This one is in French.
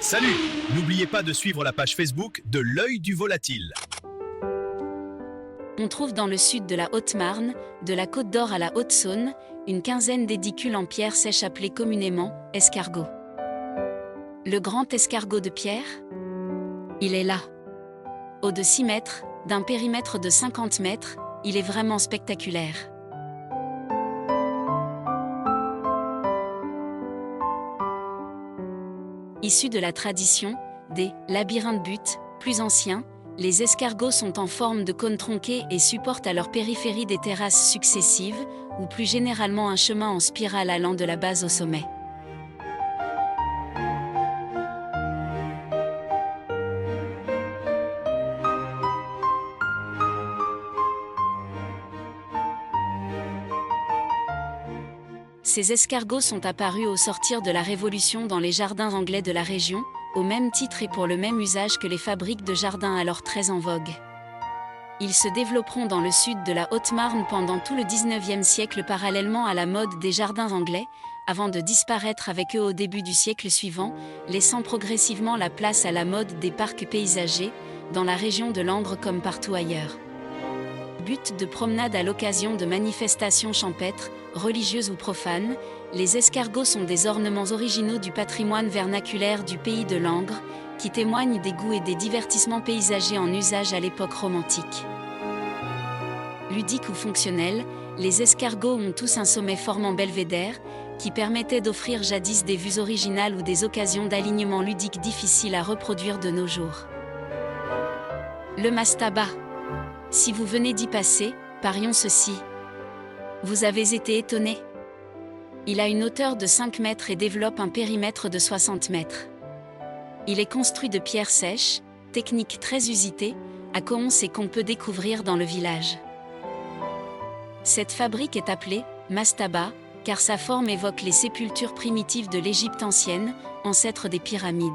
Salut! N'oubliez pas de suivre la page Facebook de l'œil du volatile. On trouve dans le sud de la Haute-Marne, de la Côte d'Or à la Haute-Saône, une quinzaine d'édicules en pierre sèche appelés communément escargots. Le grand escargot de pierre? Il est là. Haut de 6 mètres, d'un périmètre de 50 mètres, il est vraiment spectaculaire. Issus de la tradition des labyrinthes buttes plus anciens, les escargots sont en forme de cône tronqué et supportent à leur périphérie des terrasses successives, ou plus généralement un chemin en spirale allant de la base au sommet. Ces escargots sont apparus au sortir de la Révolution dans les jardins anglais de la région, au même titre et pour le même usage que les fabriques de jardins alors très en vogue. Ils se développeront dans le sud de la Haute-Marne pendant tout le XIXe siècle parallèlement à la mode des jardins anglais, avant de disparaître avec eux au début du siècle suivant, laissant progressivement la place à la mode des parcs paysagers, dans la région de Langres comme partout ailleurs. But de promenade à l'occasion de manifestations champêtres, religieuses ou profanes, les escargots sont des ornements originaux du patrimoine vernaculaire du pays de Langres, qui témoignent des goûts et des divertissements paysagers en usage à l'époque romantique. Ludiques ou fonctionnels, les escargots ont tous un sommet formant belvédère, qui permettait d'offrir jadis des vues originales ou des occasions d'alignement ludique difficiles à reproduire de nos jours. Le mastaba. Si vous venez d'y passer, parions ceci. Vous avez été étonné? Il a une hauteur de 5 mètres et développe un périmètre de 60 mètres. Il est construit de pierres sèches, technique très usitée, à Coons et qu'on peut découvrir dans le village. Cette fabrique est appelée mastaba, car sa forme évoque les sépultures primitives de l'Égypte ancienne, ancêtres des pyramides.